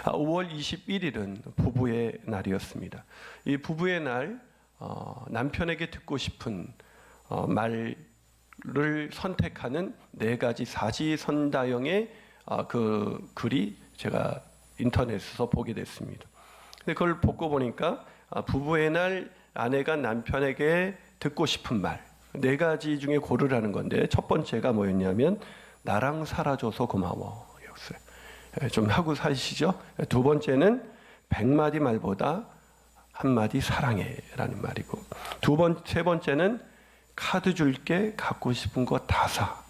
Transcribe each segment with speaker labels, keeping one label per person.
Speaker 1: 5월 21일은 부부의 날이었습니다. 이 부부의 날, 남편에게 듣고 싶은 말을 선택하는 4가지 사지선다형의 그 글이 제가 인터넷에서 보게 됐습니다. 근데 그걸 보고 보니까 부부의 날 아내가 남편에게 듣고 싶은 말 4가지 중에 고르라는 건데, 첫 번째가 뭐였냐면 나랑 살아줘서 고마워 였어요. 좀 하고 사시죠. 두 번째는 100마디 말보다 한마디 사랑해 라는 말이고, 세 번째는 카드 줄게 갖고 싶은 거 다 사.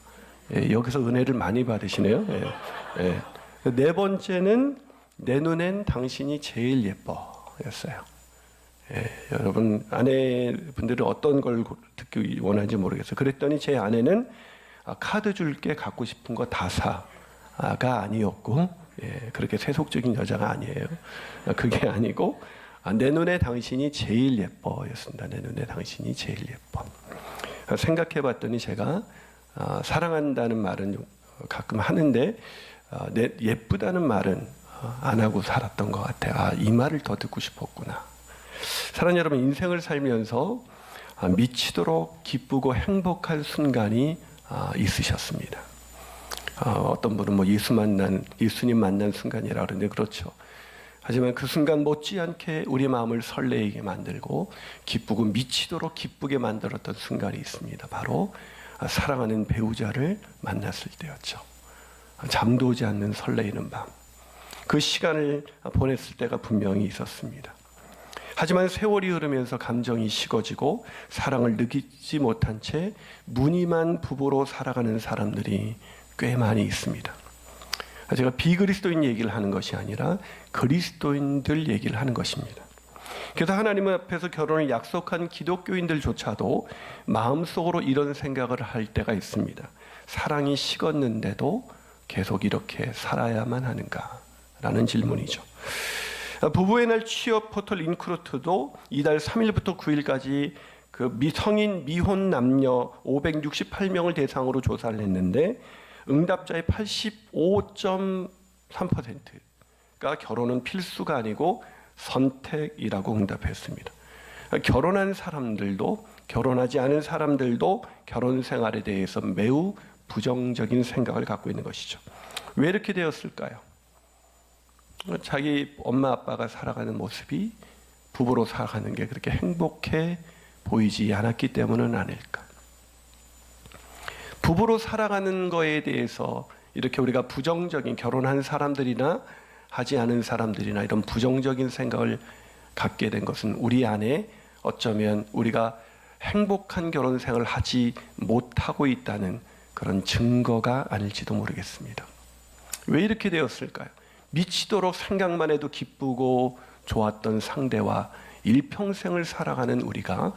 Speaker 1: 여기서 은혜를 많이 받으시네요. 네 번째는 내 눈엔 당신이 제일 예뻐 였어요. 여러분 아내분들은 어떤 걸 듣기 원하는지 모르겠어요. 그랬더니 제 아내는 카드 줄게 갖고 싶은 거 다 사가 아니었고, 그렇게 세속적인 여자가 아니에요. 그게 아니고 내 눈에 당신이 제일 예뻐 였습니다. 내 눈에 당신이 제일 예뻐. 생각해 봤더니 제가 사랑한다는 말은 가끔 하는데 예쁘다는 말은 안 하고 살았던 것 같아요. 이 말을 더 듣고 싶었구나. 사랑하는 여러분, 인생을 살면서 미치도록 기쁘고 행복한 순간이 있으셨습니다. 어떤 분은 예수님 만난 순간이라 그러는데 그렇죠. 하지만 그 순간 못지않게 우리 마음을 설레게 만들고 기쁘고 미치도록 기쁘게 만들었던 순간이 있습니다. 바로 사랑하는 배우자를 만났을 때였죠. 잠도 오지 않는 설레이는 밤, 그 시간을 보냈을 때가 분명히 있었습니다. 하지만 세월이 흐르면서 감정이 식어지고 사랑을 느끼지 못한 채 무늬만 부부로 살아가는 사람들이 꽤 많이 있습니다. 제가 비그리스도인 얘기를 하는 것이 아니라 그리스도인들 얘기를 하는 것입니다. 그래서 하나님 앞에서 결혼을 약속한 기독교인들조차도 마음속으로 이런 생각을 할 때가 있습니다. 사랑이 식었는데도 계속 이렇게 살아야만 하는가라는 질문이죠. 부부의 날 취업 포털 인크루트도 이달 3일부터 9일까지 그 성인 미혼 남녀 568명을 대상으로 조사를 했는데 응답자의 85.3%가 결혼은 필수가 아니고 선택이라고 응답했습니다. 결혼한 사람들도 결혼하지 않은 사람들도 결혼 생활에 대해서 매우 부정적인 생각을 갖고 있는 것이죠. 왜 이렇게 되었을까요? 자기 엄마 아빠가 살아가는 모습이 부부로 살아가는 게 그렇게 행복해 보이지 않았기 때문은 아닐까. 부부로 살아가는 거에 대해서 이렇게 우리가 부정적인, 결혼한 사람들이나 하지 않은 사람들이나 이런 부정적인 생각을 갖게 된 것은 우리 안에 어쩌면 우리가 행복한 결혼 생활을 하지 못하고 있다는 그런 증거가 아닐지도 모르겠습니다. 왜 이렇게 되었을까요? 미치도록 생각만 해도 기쁘고 좋았던 상대와 일평생을 살아가는 우리가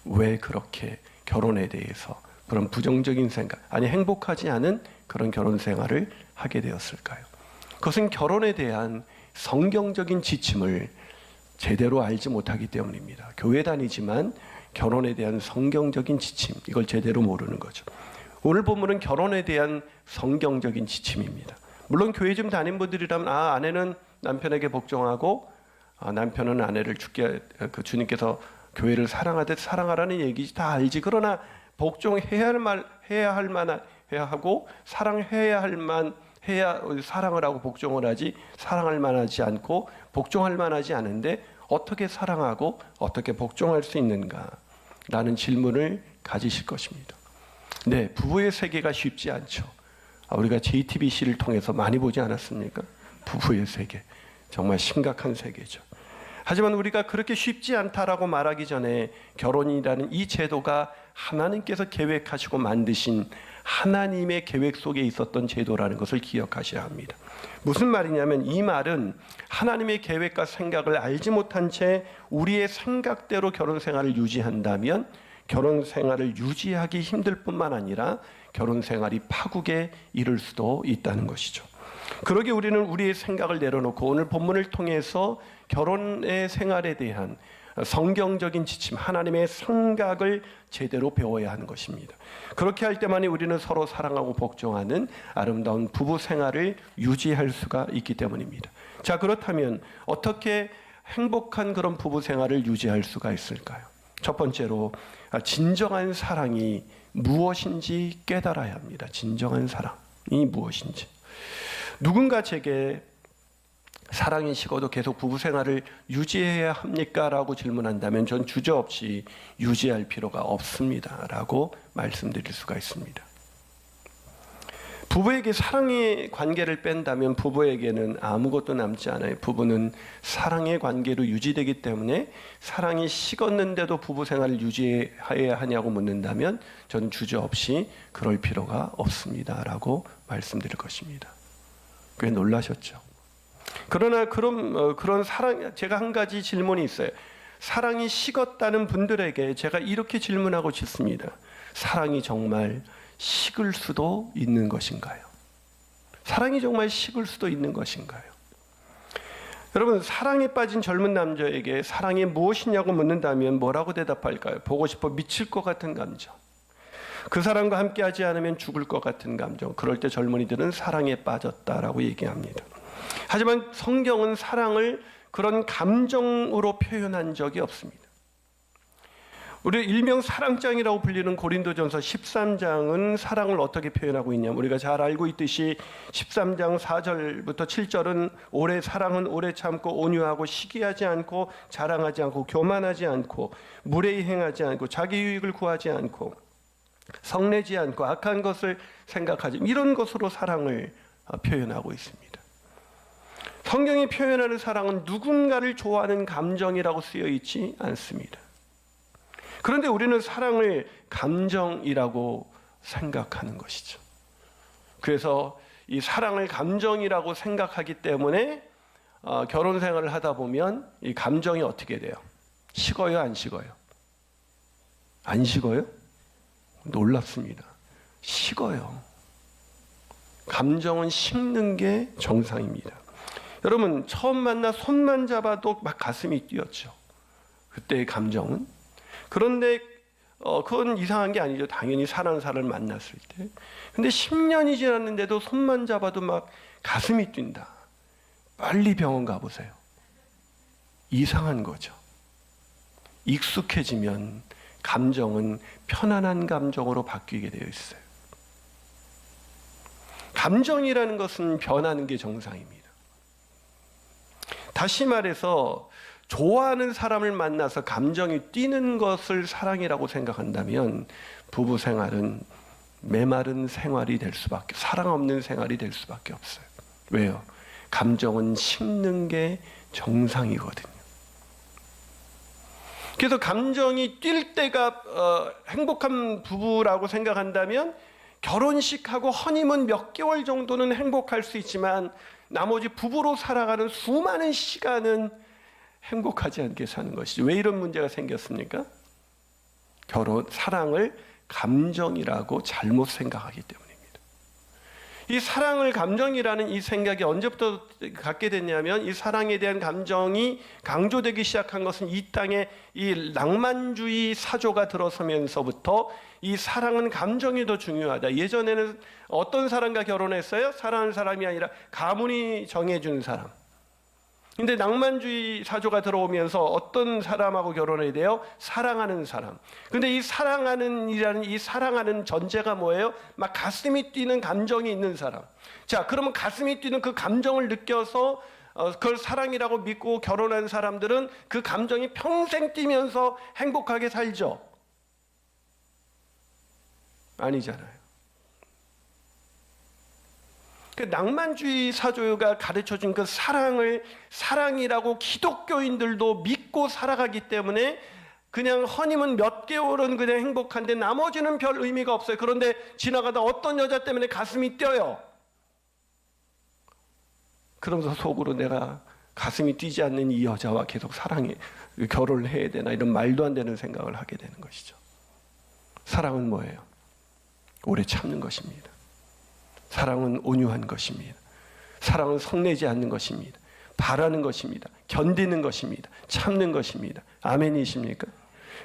Speaker 1: 왜 그렇게 결혼에 대해서 그런 부정적인 생각, 아니 행복하지 않은 그런 결혼 생활을 하게 되었을까요? 그것은 결혼에 대한 성경적인 지침을 제대로 알지 못하기 때문입니다. 교회 다니지만 결혼에 대한 성경적인 지침, 이걸 제대로 모르는 거죠. 오늘 본문은 결혼에 대한 성경적인 지침입니다. 물론 교회 좀 다닌 분들이라면 아내는 남편에게 복종하고 남편은 아내를 주님께서 교회를 사랑하듯 사랑하라는 얘기지 다 알지. 그러나 복종해야 할 만한 해야 하고 사랑해야 할 만 해야 사랑을 하고 복종을 하지, 사랑할 만하지 않고 복종할 만하지 않은데 어떻게 사랑하고 어떻게 복종할 수 있는가라는 질문을 가지실 것입니다. 네, 부부의 세계가 쉽지 않죠. 우리가 JTBC를 통해서 많이 보지 않았습니까? 부부의 세계, 정말 심각한 세계죠. 하지만 우리가 그렇게 쉽지 않다라고 말하기 전에 결혼이라는 이 제도가 하나님께서 계획하시고 만드신 하나님의 계획 속에 있었던 제도라는 것을 기억하셔야 합니다. 무슨 말이냐면 이 말은 하나님의 계획과 생각을 알지 못한 채 우리의 생각대로 결혼 생활을 유지한다면 결혼 생활을 유지하기 힘들 뿐만 아니라 결혼 생활이 파국에 이를 수도 있다는 것이죠. 그러기에 우리는 우리의 생각을 내려놓고 오늘 본문을 통해서 결혼의 생활에 대한 성경적인 지침, 하나님의 생각을 제대로 배워야 하는 것입니다. 그렇게 할 때만이 우리는 서로 사랑하고 복종하는 아름다운 부부 생활을 유지할 수가 있기 때문입니다. 자, 그렇다면 어떻게 행복한 그런 부부 생활을 유지할 수가 있을까요? 첫 번째로 진정한 사랑이 무엇인지 깨달아야 합니다. 진정한 사랑이 무엇인지. 누군가 제게 사랑이 식어도 계속 부부 생활을 유지해야 합니까? 라고 질문한다면 전 주저없이 유지할 필요가 없습니다 라고 말씀드릴 수가 있습니다. 부부에게 사랑의 관계를 뺀다면 부부에게는 아무것도 남지 않아요. 부부는 사랑의 관계로 유지되기 때문에 사랑이 식었는데도 부부 생활을 유지해야 하냐고 묻는다면 저는 주저없이 그럴 필요가 없습니다 라고 말씀드릴 것입니다. 꽤 놀라셨죠? 그러나 그런 사랑, 제가 한 가지 질문이 있어요. 사랑이 식었다는 분들에게 제가 이렇게 질문하고 싶습니다. 사랑이 정말 식을 수도 있는 것인가요? 사랑이 정말 식을 수도 있는 것인가요? 여러분, 사랑에 빠진 젊은 남자에게 사랑이 무엇이냐고 묻는다면 뭐라고 대답할까요? 보고 싶어 미칠 것 같은 감정, 그 사람과 함께하지 않으면 죽을 것 같은 감정. 그럴 때 젊은이들은 사랑에 빠졌다라고 얘기합니다. 하지만 성경은 사랑을 그런 감정으로 표현한 적이 없습니다. 우리 일명 사랑장이라고 불리는 고린도전서 13장은 사랑을 어떻게 표현하고 있냐면, 우리가 잘 알고 있듯이 13장 4절부터 7절은 사랑은 오래 참고 온유하고 시기하지 않고 자랑하지 않고 교만하지 않고 무례히 행하지 않고 자기 유익을 구하지 않고 성내지 않고 악한 것을 생각하지, 이런 것으로 사랑을 표현하고 있습니다. 성경이 표현하는 사랑은 누군가를 좋아하는 감정이라고 쓰여 있지 않습니다. 그런데 우리는 사랑을 감정이라고 생각하는 것이죠. 그래서 이 사랑을 감정이라고 생각하기 때문에 결혼 생활을 하다 보면 이 감정이 어떻게 돼요? 식어요, 안 식어요? 안 식어요? 놀랍습니다. 식어요. 감정은 식는 게 정상입니다. 여러분, 처음 만나 손만 잡아도 막 가슴이 뛰었죠. 그때의 감정은. 그런데 그건 이상한 게 아니죠. 당연히 사랑하는 사람을 만났을 때. 근데 10년이 지났는데도 손만 잡아도 막 가슴이 뛴다. 빨리 병원 가보세요. 이상한 거죠. 익숙해지면 감정은 편안한 감정으로 바뀌게 되어 있어요. 감정이라는 것은 변하는 게 정상입니다. 다시 말해서 좋아하는 사람을 만나서 감정이 뛰는 것을 사랑이라고 생각한다면 부부 생활은 메마른 생활이 될 수밖에, 사랑 없는 생활이 될 수밖에 없어요. 왜요? 감정은 식는 게 정상이거든요. 그래서 감정이 뛸 때가 행복한 부부라고 생각한다면 결혼식하고 허니문 몇 개월 정도는 행복할 수 있지만 나머지 부부로 살아가는 수많은 시간은 행복하지 않게 사는 것이죠. 왜 이런 문제가 생겼습니까? 사랑을 감정이라고 잘못 생각하기 때문입니다. 이 사랑을 감정이라는 이 생각이 언제부터 갖게 됐냐면, 이 사랑에 대한 감정이 강조되기 시작한 것은 이 땅에 이 낭만주의 사조가 들어서면서부터 이 사랑은 감정이 더 중요하다. 예전에는 어떤 사람과 결혼했어요? 사랑하는 사람이 아니라 가문이 정해준 사람. 근데 낭만주의 사조가 들어오면서 어떤 사람하고 결혼해야 돼요? 사랑하는 사람. 근데 이 사랑하는이라는 이 사랑하는 전제가 뭐예요? 막 가슴이 뛰는 감정이 있는 사람. 자, 그러면 가슴이 뛰는 그 감정을 느껴서 그걸 사랑이라고 믿고 결혼한 사람들은 그 감정이 평생 뛰면서 행복하게 살죠? 아니잖아요. 그 낭만주의 사조가 가르쳐준 그 사랑을 사랑이라고 기독교인들도 믿고 살아가기 때문에 그냥 허니문 몇 개월은 그냥 행복한데 나머지는 별 의미가 없어요. 그런데 지나가다 어떤 여자 때문에 가슴이 뛰어요. 그러면서 속으로 내가 가슴이 뛰지 않는 이 여자와 계속 결혼을 해야 되나, 이런 말도 안 되는 생각을 하게 되는 것이죠. 사랑은 뭐예요? 오래 참는 것입니다. 사랑은 온유한 것입니다. 사랑은 성내지 않는 것입니다. 바라는 것입니다. 견디는 것입니다. 참는 것입니다. 아멘이십니까?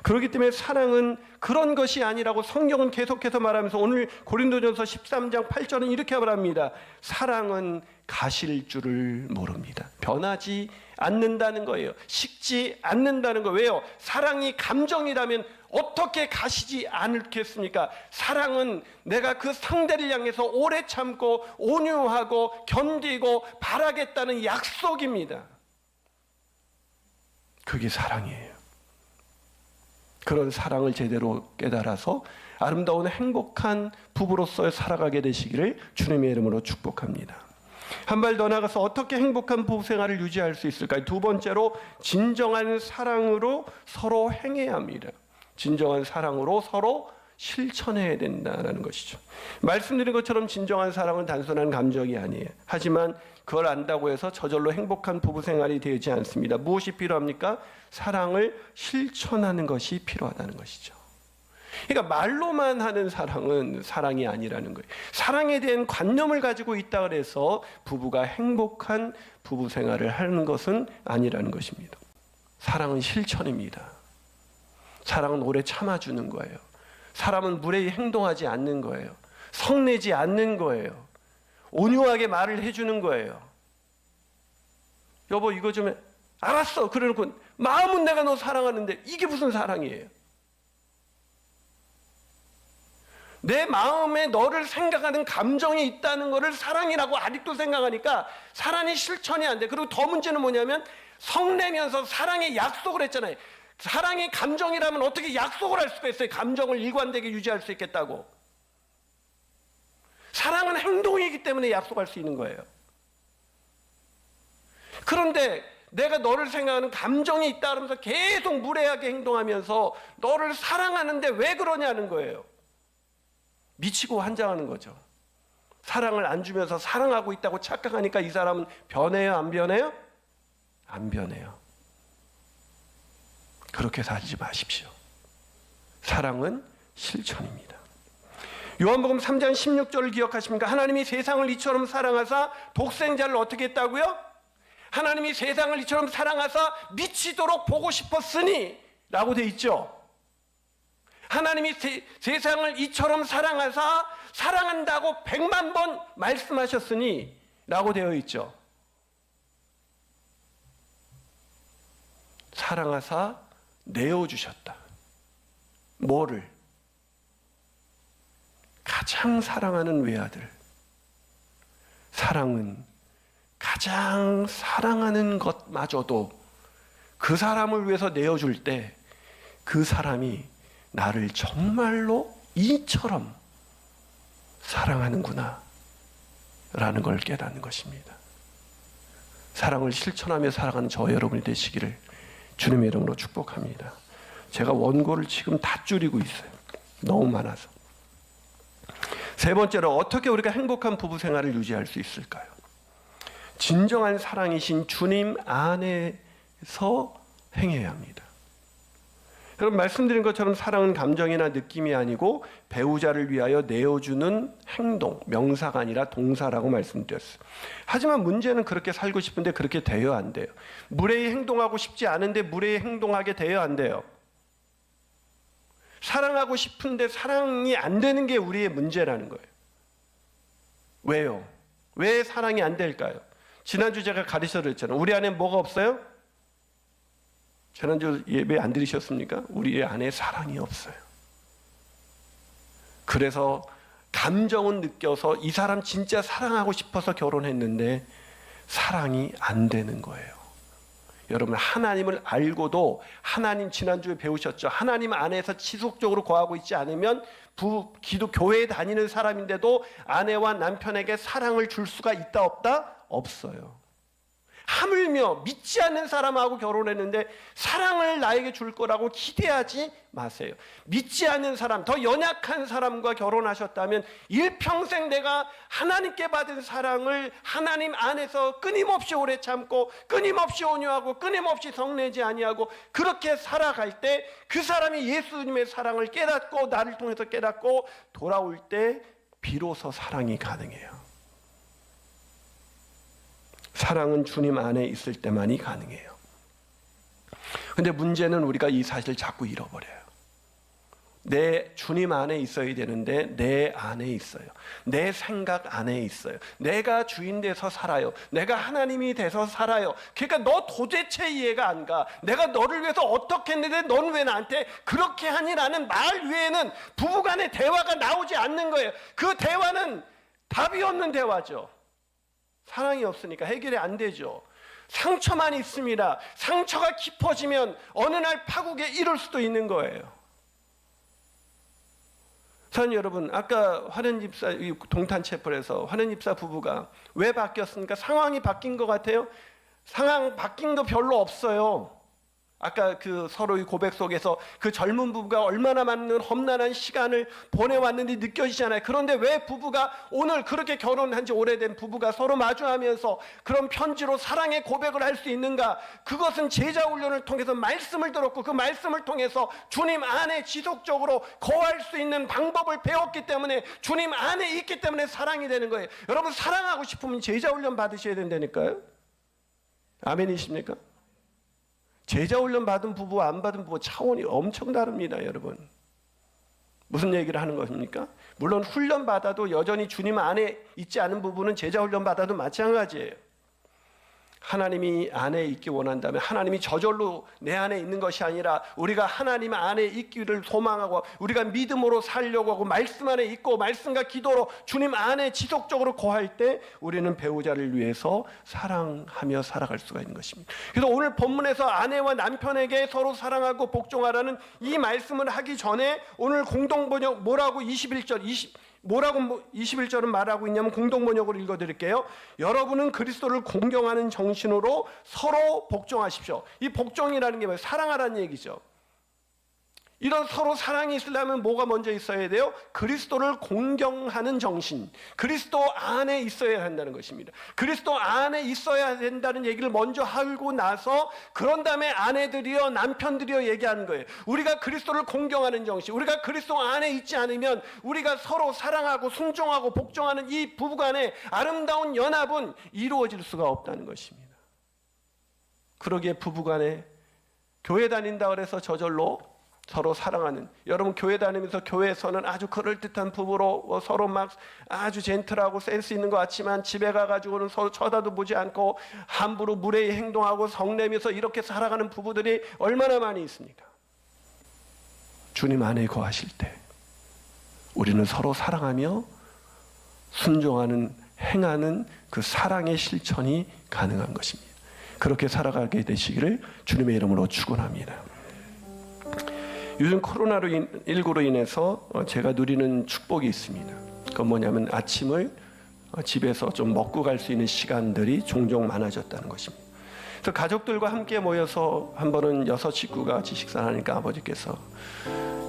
Speaker 1: 그렇기 때문에 사랑은 그런 것이 아니라고 성경은 계속해서 말하면서 오늘 고린도전서 13장 8절은 이렇게 말합니다. 사랑은 가실 줄을 모릅니다. 변하지 않는다는 거예요. 식지 않는다는 거예요. 왜요? 사랑이 감정이라면 어떻게 가시지 않겠습니까? 사랑은 내가 그 상대를 향해서 오래 참고 온유하고 견디고 바라겠다는 약속입니다. 그게 사랑이에요. 그런 사랑을 제대로 깨달아서 아름다운 행복한 부부로서 살아가게 되시기를 주님의 이름으로 축복합니다. 한 발 더 나가서 어떻게 행복한 부부 생활을 유지할 수 있을까요? 두 번째로 진정한 사랑으로 서로 행해야 합니다. 진정한 사랑으로 서로 실천해야 된다는 것이죠. 말씀드린 것처럼 진정한 사랑은 단순한 감정이 아니에요. 하지만 그걸 안다고 해서 저절로 행복한 부부 생활이 되지 않습니다. 무엇이 필요합니까? 사랑을 실천하는 것이 필요하다는 것이죠. 그러니까 말로만 하는 사랑은 사랑이 아니라는 거예요. 사랑에 대한 관념을 가지고 있다 그래서 부부가 행복한 부부 생활을 하는 것은 아니라는 것입니다. 사랑은 실천입니다. 사랑은 오래 참아주는 거예요. 사람은 무례히 행동하지 않는 거예요. 성내지 않는 거예요. 온유하게 말을 해주는 거예요. 여보 이거 좀 해. 알았어. 그러놓고 마음은 내가 너 사랑하는데 이게 무슨 사랑이에요? 내 마음에 너를 생각하는 감정이 있다는 것을 사랑이라고 아직도 생각하니까 사랑이 실천이 안 돼. 그리고 더 문제는 뭐냐면 성내면서 사랑의 약속을 했잖아요. 사랑의 감정이라면 어떻게 약속을 할 수가 있어요? 감정을 일관되게 유지할 수 있겠다고. 사랑은 행동이기 때문에 약속할 수 있는 거예요. 그런데 내가 너를 생각하는 감정이 있다 그러면서 계속 무례하게 행동하면서 너를 사랑하는데 왜 그러냐는 거예요. 미치고 환장하는 거죠. 사랑을 안 주면서 사랑하고 있다고 착각하니까 이 사람은 변해요? 안 변해요? 안 변해요. 그렇게 살지 마십시오. 사랑은 실천입니다. 요한복음 3장 16절을 기억하십니까? 하나님이 세상을 이처럼 사랑하사 독생자를 어떻게 했다고요? 하나님이 세상을 이처럼 사랑하사 미치도록 보고 싶었으니 라고 돼 있죠. 하나님이 세상을 이처럼 사랑하사 사랑한다고 100만 번 말씀하셨으니 라고 되어 있죠. 사랑하사 내어주셨다. 뭐를? 가장 사랑하는 외아들. 사랑은 가장 사랑하는 것마저도 그 사람을 위해서 내어줄 때 그 사람이 나를 정말로 이처럼 사랑하는구나 라는 걸 깨닫는 것입니다. 사랑을 실천하며 살아가는 저 여러분이 되시기를 주님의 이름으로 축복합니다. 제가 원고를 지금 다 줄이고 있어요. 너무 많아서. 세 번째로 어떻게 우리가 행복한 부부 생활을 유지할 수 있을까요? 진정한 사랑이신 주님 안에서 행해야 합니다. 여러분 말씀드린 것처럼 사랑은 감정이나 느낌이 아니고 배우자를 위하여 내어주는 행동, 명사가 아니라 동사라고 말씀드렸어요. 하지만 문제는 그렇게 살고 싶은데 그렇게 돼야 안 돼요. 무례히 행동하고 싶지 않은데 무례히 행동하게 돼야 안 돼요. 사랑하고 싶은데 사랑이 안 되는 게 우리의 문제라는 거예요. 왜요? 왜 사랑이 안 될까요? 지난주 제가 가르쳐 드렸잖아요. 우리 안에 뭐가 없어요? 지난주 예배 안 들으셨습니까? 우리 안에 사랑이 없어요. 그래서 감정은 느껴서 이 사람 진짜 사랑하고 싶어서 결혼했는데 사랑이 안 되는 거예요. 여러분 하나님을 알고도 하나님 지난주에 배우셨죠. 하나님 안에서 지속적으로 거하고 있지 않으면 교회에 다니는 사람인데도 아내와 남편에게 사랑을 줄 수가 있다 없다? 없어요. 하물며 믿지 않는 사람하고 결혼했는데 사랑을 나에게 줄 거라고 기대하지 마세요. 믿지 않는 사람, 더 연약한 사람과 결혼하셨다면 일평생 내가 하나님께 받은 사랑을 하나님 안에서 끊임없이 오래 참고 끊임없이 온유하고 끊임없이 성내지 아니하고 그렇게 살아갈 때 그 사람이 예수님의 사랑을 깨닫고 나를 통해서 깨닫고 돌아올 때 비로소 사랑이 가능해요. 사랑은 주님 안에 있을 때만이 가능해요. 근데 문제는 우리가 이 사실을 자꾸 잃어버려요. 내 주님 안에 있어야 되는데 내 안에 있어요. 내 생각 안에 있어요. 내가 주인 돼서 살아요. 내가 하나님이 돼서 살아요. 그러니까 너 도대체 이해가 안 가. 내가 너를 위해서 어떻게 했는데 넌 왜 나한테 그렇게 하니라는 말 외에는 부부간의 대화가 나오지 않는 거예요. 그 대화는 답이 없는 대화죠. 사랑이 없으니까 해결이 안 되죠. 상처만 있습니다. 상처가 깊어지면 어느 날 파국에 이를 수도 있는 거예요. 사랑하는 여러분, 아까 화련 집사 동탄 채플에서 화련 집사 부부가 왜 바뀌었습니까? 상황이 바뀐 것 같아요? 상황 바뀐 거 별로 없어요. 아까 그 서로의 고백 속에서 그 젊은 부부가 얼마나 많은 험난한 시간을 보내왔는지 느껴지잖아요. 그런데 왜 부부가 오늘 그렇게 결혼한 지 오래된 부부가 서로 마주하면서 그런 편지로 사랑의 고백을 할 수 있는가? 그것은 제자 훈련을 통해서 말씀을 들었고 그 말씀을 통해서 주님 안에 지속적으로 거할 수 있는 방법을 배웠기 때문에 주님 안에 있기 때문에 사랑이 되는 거예요. 여러분, 사랑하고 싶으면 제자 훈련 받으셔야 된다니까요. 아멘이십니까? 제자 훈련 받은 부부와 안 받은 부부 차원이 엄청 다릅니다, 여러분. 무슨 얘기를 하는 것입니까? 물론 훈련 받아도 여전히 주님 안에 있지 않은 부부는 제자 훈련 받아도 마찬가지예요. 하나님이 안에 있기 원한다면 하나님이 저절로 내 안에 있는 것이 아니라 우리가 하나님 안에 있기를 소망하고 우리가 믿음으로 살려고 하고 말씀 안에 있고 말씀과 기도로 주님 안에 지속적으로 거할 때 우리는 배우자를 위해서 사랑하며 살아갈 수가 있는 것입니다. 그래서 오늘 본문에서 아내와 남편에게 서로 사랑하고 복종하라는 이 말씀을 하기 전에 오늘 공동번역 뭐라고 21절은 말하고 있냐면 공동번역으로 읽어드릴게요. 여러분은 그리스도를 공경하는 정신으로 서로 복종하십시오. 이 복종이라는 게 뭐예요? 사랑하라는 얘기죠. 이런 서로 사랑이 있으려면 뭐가 먼저 있어야 돼요? 그리스도를 공경하는 정신, 그리스도 안에 있어야 한다는 것입니다. 그리스도 안에 있어야 된다는 얘기를 먼저 하고 나서 그런 다음에 아내들이여 남편들이여 얘기하는 거예요. 우리가 그리스도를 공경하는 정신, 우리가 그리스도 안에 있지 않으면 우리가 서로 사랑하고 순종하고 복종하는 이 부부간의 아름다운 연합은 이루어질 수가 없다는 것입니다. 그러기에 부부간에 교회 다닌다 그래서 저절로 서로 사랑하는, 여러분 교회 다니면서 교회에서는 아주 그럴듯한 부부로 서로 막 아주 젠틀하고 센스 있는 것 같지만 집에 가가지고는 서로 쳐다도 보지 않고 함부로 무례히 행동하고 성내면서 이렇게 살아가는 부부들이 얼마나 많이 있습니까? 주님 안에 거하실 때 우리는 서로 사랑하며 순종하는, 행하는 그 사랑의 실천이 가능한 것입니다. 그렇게 살아가게 되시기를 주님의 이름으로 축원합니다. 요즘 코로나19로 인해서 제가 누리는 축복이 있습니다. 그건 뭐냐면 아침을 집에서 좀 먹고 갈 수 있는 시간들이 종종 많아졌다는 것입니다. 그래서 가족들과 함께 모여서 한 번은 6 식구가 같이 식사를 하니까 아버지께서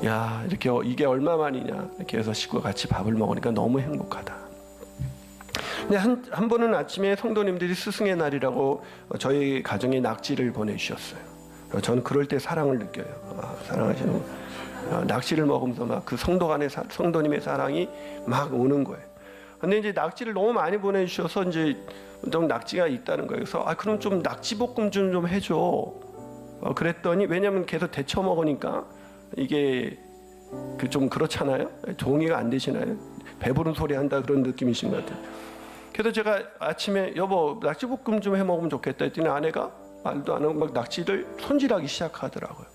Speaker 1: 야, 이렇게 이게 얼마만이냐 이렇게 해서 식구가 같이 밥을 먹으니까 너무 행복하다. 근데 한 번은 아침에 성도님들이 스승의 날이라고 저희 가정에 낙지를 보내주셨어요. 저는 그럴 때 사랑을 느껴요. 사랑하시는 낙지를 먹으면서 막 그 성도 간의 성도님의 사랑이 막 오는 거예요. 근데 이제 낙지를 너무 많이 보내주셔서 이제 좀 낙지가 있다는 거예요. 그래서 그럼 좀 낙지볶음 좀 해줘. 그랬더니 왜냐면 계속 데쳐 먹으니까 이게 그 좀 그렇잖아요. 동의가 안 되시나요? 배부른 소리 한다 그런 느낌이신 것 같아요. 그래서 제가 아침에 여보 낙지볶음 좀 해 먹으면 좋겠다 했더니 아내가 말도 안 하고 막 낙지를 손질하기 시작하더라고요.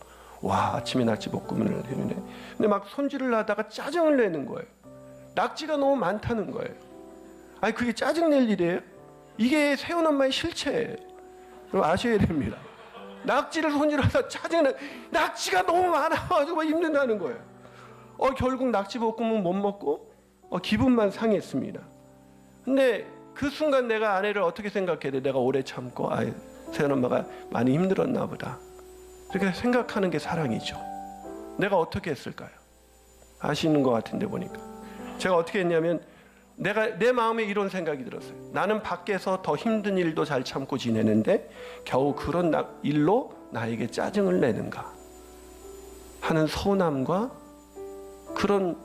Speaker 1: 와, 아침에 낙지볶음을 했는데 근데 막 손질을 하다가 짜증을 내는 거예요. 낙지가 너무 많다는 거예요. 아니 그게 짜증낼 일이에요? 이게 세훈 엄마의 실체예요. 그럼 아셔야 됩니다. 낙지를 손질하다 짜증나, 낙지가 너무 많아가지고 힘든다는 거예요. 결국 낙지볶음은 못 먹고 기분만 상했습니다. 근데 그 순간 내가 아내를 어떻게 생각해야 돼? 내가 오래 참고 세훈 엄마가 많이 힘들었나 보다. 이렇게 생각하는 게 사랑이죠. 내가 어떻게 했을까요? 아시는 것 같은데 보니까 제가 어떻게 했냐면 내 마음에 이런 생각이 들었어요. 나는 밖에서 더 힘든 일도 잘 참고 지내는데 겨우 그런 일로 나에게 짜증을 내는가 하는 서운함과 그런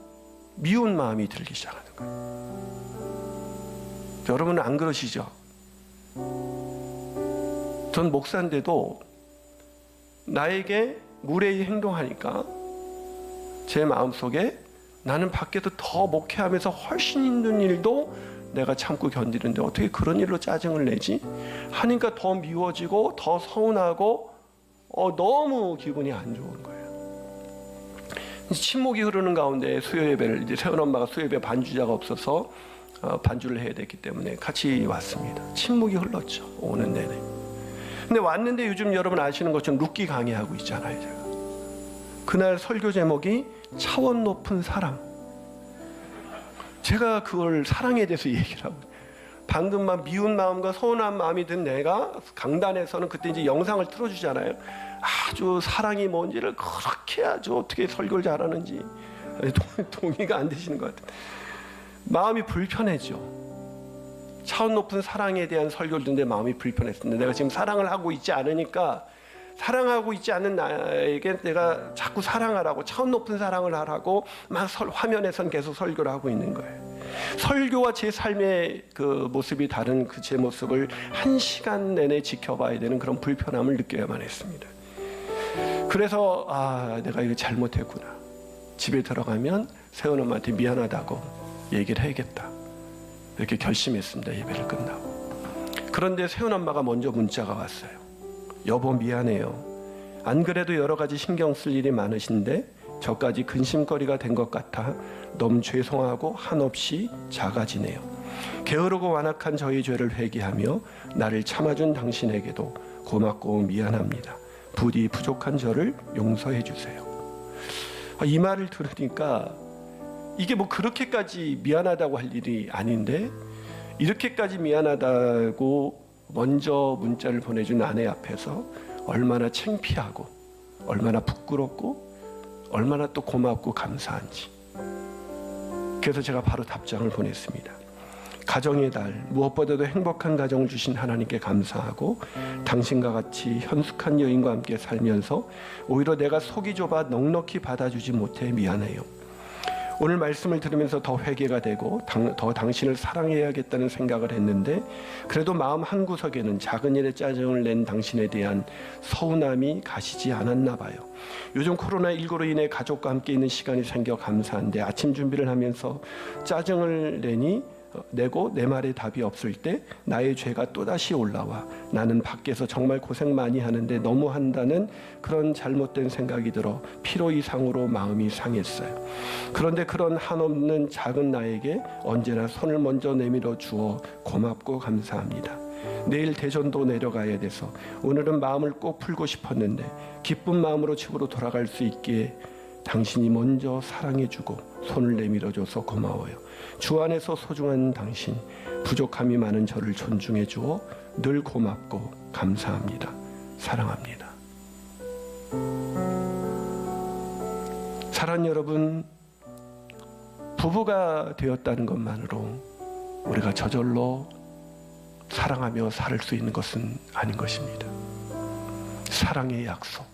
Speaker 1: 미운 마음이 들기 시작하는 거예요. 여러분은 안 그러시죠? 전 목사인데도 나에게 무례히 행동하니까 제 마음속에 나는 밖에서 더 목회하면서 훨씬 힘든 일도 내가 참고 견디는데 어떻게 그런 일로 짜증을 내지? 하니까 더 미워지고 더 서운하고 너무 기분이 안 좋은 거예요. 침묵이 흐르는 가운데 수요 예배를 이제 세훈 엄마가 수요 예배 반주자가 없어서 반주를 해야 됐기 때문에 같이 왔습니다. 침묵이 흘렀죠. 오는 내내. 근데 왔는데 요즘 여러분 아시는 것처럼 룻기 강의하고 있잖아요. 제가. 그날 설교 제목이 차원 높은 사랑. 제가 그걸 사랑에 대해서 얘기를 하고 방금 막 미운 마음과 서운한 마음이 든 내가 강단에서는 그때 이제 영상을 틀어주잖아요. 아주 사랑이 뭔지를 그렇게 아주 어떻게 설교를 잘하는지 동의가 안 되시는 것 같아요. 마음이 불편해져. 차원 높은 사랑에 대한 설교를 듣는데 마음이 불편했는데 내가 지금 사랑을 하고 있지 않으니까 사랑하고 있지 않은 나에게 내가 자꾸 사랑하라고 차원 높은 사랑을 하라고 막 화면에선 계속 설교를 하고 있는 거예요. 설교와 제 삶의 그 모습이 다른 그 제 모습을 1시간 내내 지켜봐야 되는 그런 불편함을 느껴야만 했습니다. 그래서 내가 이거 잘못했구나. 집에 들어가면 세훈 엄마한테 미안하다고 얘기를 해야겠다. 이렇게 결심했습니다. 예배를 끝나고. 그런데 세훈 엄마가 먼저 문자가 왔어요. 여보 미안해요. 안 그래도 여러 가지 신경 쓸 일이 많으신데 저까지 근심거리가 된 것 같아 너무 죄송하고 한없이 작아지네요. 게으르고 완악한 저희 죄를 회개하며 나를 참아준 당신에게도 고맙고 미안합니다. 부디 부족한 저를 용서해 주세요. 이 말을 들으니까 이게 뭐 그렇게까지 미안하다고 할 일이 아닌데 이렇게까지 미안하다고 먼저 문자를 보내준 아내 앞에서 얼마나 창피하고 얼마나 부끄럽고 얼마나 또 고맙고 감사한지. 그래서 제가 바로 답장을 보냈습니다. 가정의 달, 무엇보다도 행복한 가정을 주신 하나님께 감사하고 당신과 같이 현숙한 여인과 함께 살면서 오히려 내가 속이 좁아 넉넉히 받아주지 못해 미안해요. 오늘 말씀을 들으면서 더 회개가 되고 더 당신을 사랑해야겠다는 생각을 했는데 그래도 마음 한구석에는 작은 일에 짜증을 낸 당신에 대한 서운함이 가시지 않았나 봐요. 요즘 코로나19로 인해 가족과 함께 있는 시간이 생겨 감사한데 아침 준비를 하면서 짜증을 내고 내 말에 답이 없을 때 나의 죄가 또다시 올라와 나는 밖에서 정말 고생 많이 하는데 너무 한다는 그런 잘못된 생각이 들어 필요 이상으로 마음이 상했어요. 그런데 그런 한없는 작은 나에게 언제나 손을 먼저 내밀어 주어 고맙고 감사합니다. 내일 대전도 내려가야 돼서 오늘은 마음을 꼭 풀고 싶었는데 기쁜 마음으로 집으로 돌아갈 수 있기에 당신이 먼저 사랑해주고 손을 내밀어줘서 고마워요. 주 안에서 소중한 당신, 부족함이 많은 저를 존중해 주어 늘 고맙고 감사합니다. 사랑합니다. 사랑하는 여러분, 부부가 되었다는 것만으로 우리가 저절로 사랑하며 살 수 있는 것은 아닌 것입니다. 사랑의 약속.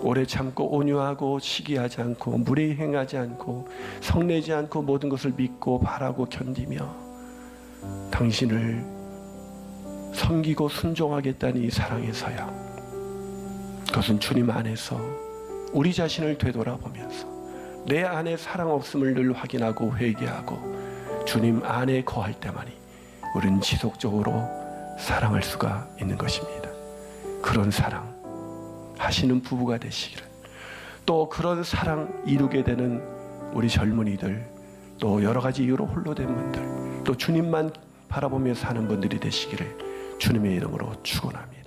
Speaker 1: 오래 참고 온유하고 시기하지 않고 무례히 행하지 않고 성내지 않고 모든 것을 믿고 바라고 견디며 당신을 섬기고 순종하겠다는 이 사랑에서야 그것은 주님 안에서 우리 자신을 되돌아보면서 내 안에 사랑 없음을 늘 확인하고 회개하고 주님 안에 거할 때만이 우리는 지속적으로 사랑할 수가 있는 것입니다. 그런 사랑 하시는 부부가 되시기를, 또 그런 사랑 이루게 되는 우리 젊은이들, 또 여러 가지 이유로 홀로 된 분들, 또 주님만 바라보며 사는 분들이 되시기를 주님의 이름으로 축원합니다.